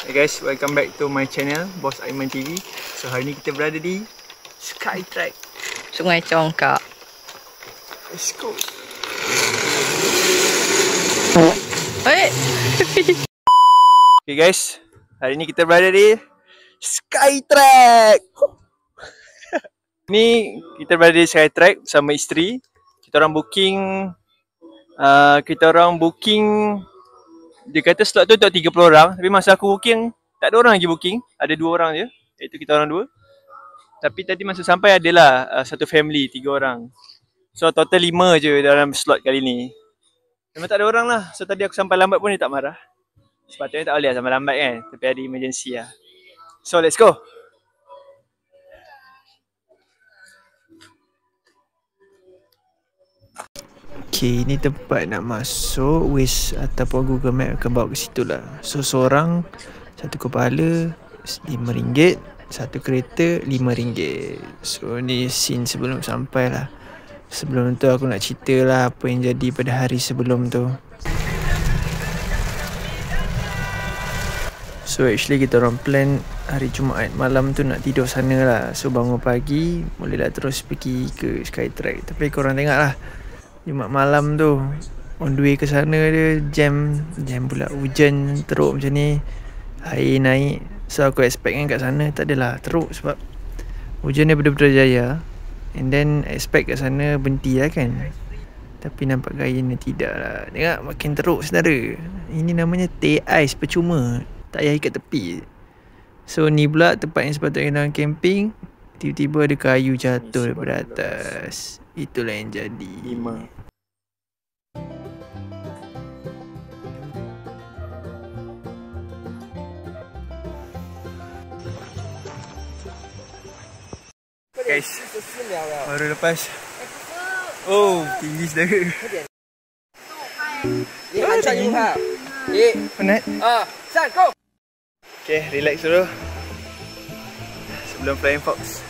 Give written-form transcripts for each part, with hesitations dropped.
Hey guys, welcome back to my channel, Boss Aiman TV. So hari ni kita berada di Skytrack Sungai Congkak. Let's go. Hey. Okay guys, hari ni kita berada di Skytrack. Ni kita berada di Skytrack bersama isteri. Kita orang booking dia kata slot tu untuk 30 orang. Tapi masa aku booking, tak ada orang lagi booking. Ada 2 orang je, iaitu kita orang 2. Tapi tadi masa sampai adalah satu family, 3 orang. So total 5 je dalam slot kali ni. Memang tak ada orang lah. So tadi aku sampai lambat pun dia tak marah. Sepatutnya tak boleh lah sampai lambat kan. Tapi ada emergency lah. So let's go. Okay, ini tempat nak masuk. Waze ataupun Google Map akan bawa ke situ lah. So seorang, satu kepala RM5, satu kereta RM5. So ni scene sebelum sampai lah. Sebelum tu aku nak cerita lah apa yang jadi pada hari sebelum tu. So actually kita orang plan hari Jumaat malam tu nak tidur sana lah. So bangun pagi bolehlah terus pergi ke Skytrack. Tapi korang tengok lah, Jumaat malam tu on the way ke sana dia jam pula, hujan teruk macam ni, air naik. So aku expect kan kat sana tak adalah teruk sebab hujan dia betul-betul jaya. And then expect kat sana berhenti lah kan. Tapi nampak gayanya tidak lah. Tengok makin teruk saudara. Ini namanya teh ais percuma, tak payah ikat tepi. So ni pula tempat yang sepatutnya orang camping, tiba-tiba ada kayu jatuh daripada atas. Itulah yang jadi. 5. Guys, baru lepas. Oh, tinggi saudara. Penat. Okay, relax dulu sebelum Flying Fox.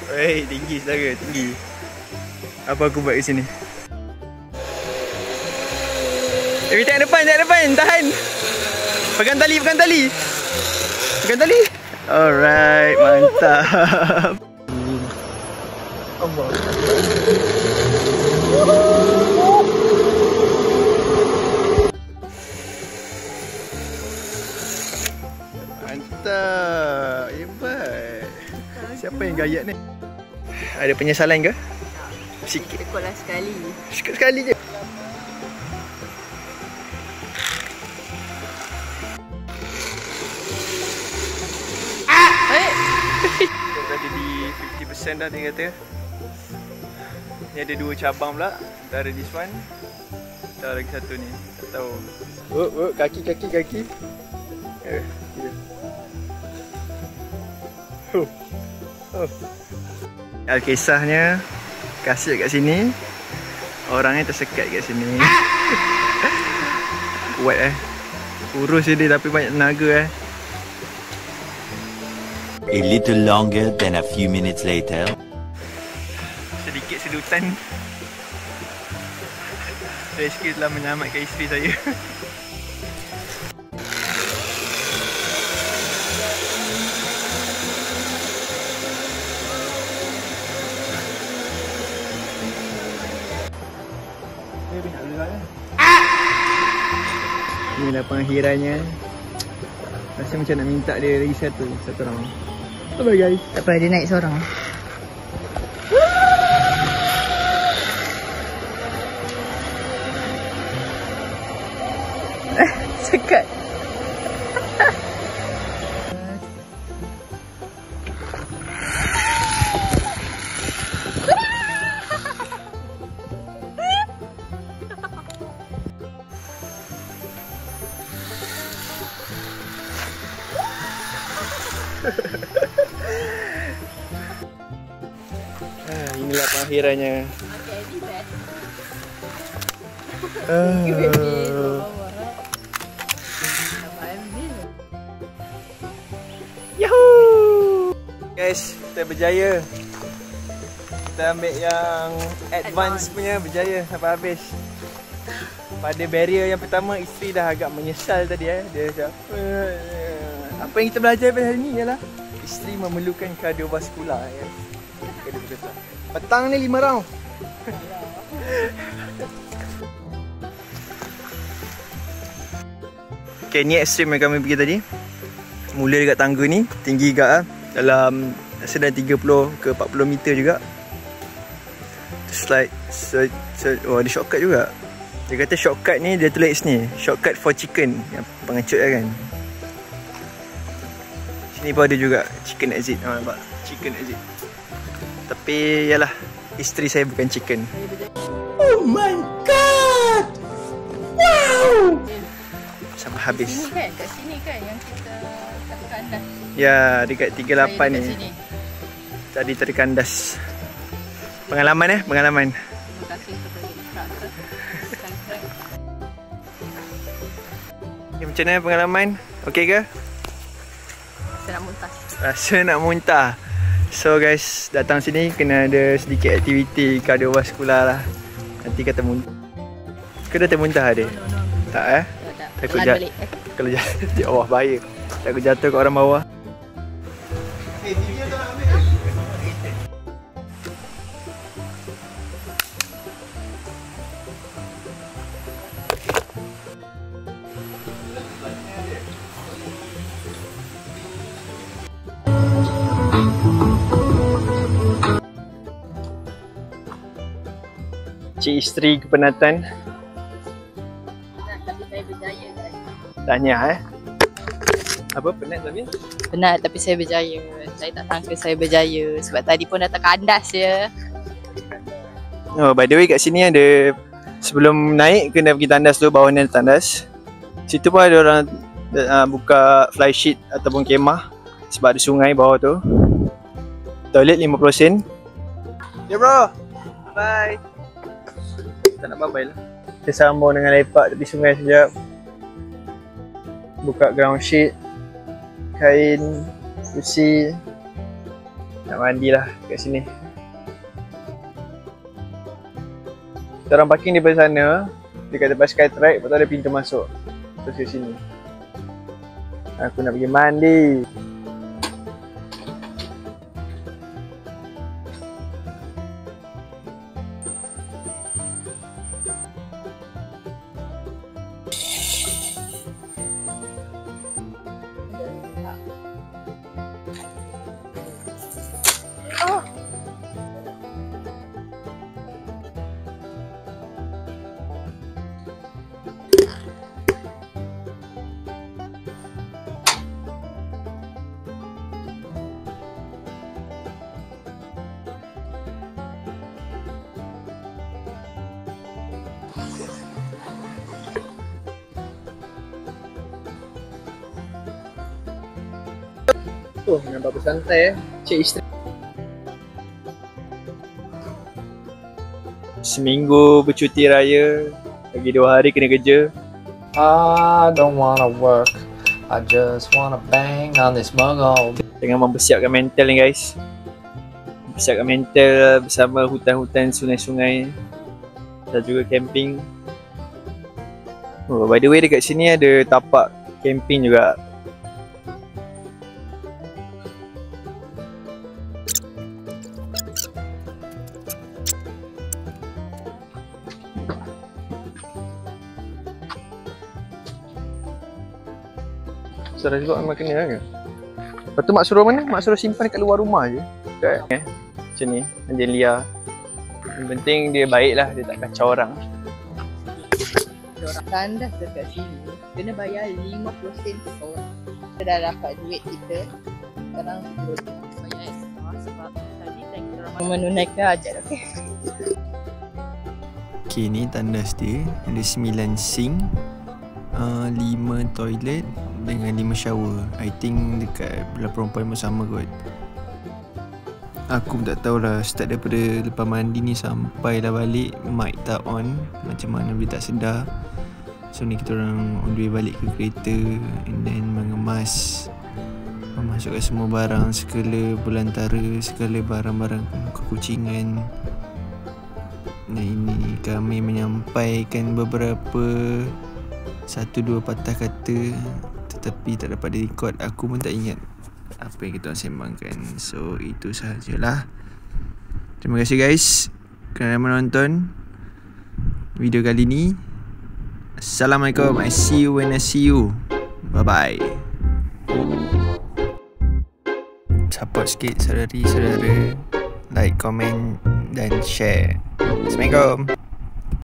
Wey, tinggi saudara, tinggi. Apa aku buat kat sini? Tak depan, tahan. Pegang tali. Alright, mantap. Allah. Mantap, hebat. Siapa yang gayat ni? Ada penyesalan ke? Sikit. Tekuklah sekali. Sekali je. Berada di 50% dah dia kata. Ni ada 2 cabang pula. Antara this one, antara lagi satu ni. Tak tahu. Kaki. Alkisahnya kasih kat sini, orangnya tersekat kat sini. Kuat urus dia tapi banyak tenaga A little longer than a few minutes later. Sedikit sedutan. Rescue telah menyelamatkan isteri saya. Inilah pengakhirannya. Rasa macam nak minta dia lagi satu orang. Bye guys. Tak apa, dia naik seorang. Sekat. Inilah pengakhirannya. Yahoo! Guys, kita berjaya. Kita ambil yang advance punya, berjaya sampai habis. pada barrier yang pertama, isteri dah agak menyesal tadi Dia macam apa yang kita belajar pada hari ni ialah isteri memerlukan kardiovaskular Kardiovaskular. Petang ni 5 round. Okay, ni ekstrim yang kami pergi tadi. Mula dekat tangga ni, tinggi juga lah. Dalam rasa dah 30 ke 40 meter juga. Slide, oh ada shortcut juga. Dia kata shortcut ni dia tulis ni, shortcut for chicken, yang pengecut lah kan. Sini pun ada juga chicken exit, nampak? Chicken exit. Tapi yalah, isteri saya bukan chicken. Oh my god! Wow! Sampai habis. Sini kan? Kat sini kan yang kita terkandas. Ya, dekat 38 ni. Sini. Tadi terkandas. Pengalaman pengalaman. Terima kasih kepada instructor. Macam mana pengalaman? Okey ke? Saya nak muntah. Rasa nak muntah. So guys, datang sini kena ada sedikit aktiviti kardiovaskular lah. Nanti kata muntah. Kau dah termuntah ada? No. Tak Takut jatuh. Kalau jatuh, ya Allah bahaya. Takut jatuh kat orang bawah. Cik isteri kepenatan. Tapi saya berjaya kan. Tanya Apa penat tapi? Penat tapi saya berjaya. Saya tak sangka saya berjaya. Sebab tadi pun dah terkandas je. Oh, by the way kat sini ada, sebelum naik kena pergi tandas dulu, bawah ni ada tandas. Situ pun ada orang buka fly sheet ataupun kemah sebab ada sungai bawah tu. Toilet 50 sen. Ya bro. Bye. Tak nak bye-bye lah. Kita sambung dengan lepak tepi sungai sekejap. Buka ground sheet, kain, kursi. Nak mandi lah kat sini. Kita orang parking daripada sana, dekat tempat Skytrack, lepas tu ada pintu masuk. Terus ke sini. Aku nak pergi mandi. Oh, nampak bersantai Cik isteri. Seminggu bercuti raya, lagi 2 hari kena kerja. I don't wanna work, I just wanna bang on this mug all day. Tengah mempersiapkan mental ni guys. Mempersiapkan mental bersama hutan-hutan, sungai-sungai dan juga camping. Oh, by the way dekat sini ada tapak camping juga. Salah juga memang kena kan. Lepas tu mak suruh mana? Mak suruh simpan kat luar rumah je. Dekat macam ni, anjing liar. Yang penting dia baik lah, dia tak kacau orang. Orang tandas dekat sini kena bayar 50 sen per orang. Kita dah dapat duit kita. Sekarang kita bayar extra sebab tadi kita orang menunaikan hajat. Okay. Okay, ni tandas dia. Ada 9 sink, 5 toilet dengan 5 shower. I think dekat belah perempuan pun sama kot. Aku pun tak tahulah, start daripada lepas mandi ni sampai dah balik, mic tak on. Macam mana boleh tak sedar. So ni kita orang on the way balik ke kereta, and then mengemas, memasukkan semua barang, segala belantara, segala barang-barang kekucingan. Dan ini kami menyampaikan beberapa 1-2 patah kata, tetapi tak dapat direkod. Aku pun tak ingat apa yang kita sembangkan. So itu sahajalah. Terima kasih guys kerana menonton video kali ni. Assalamualaikum. I see you when I see you. Bye bye. Support sikit saudari-saudara, like, komen dan share. Assalamualaikum.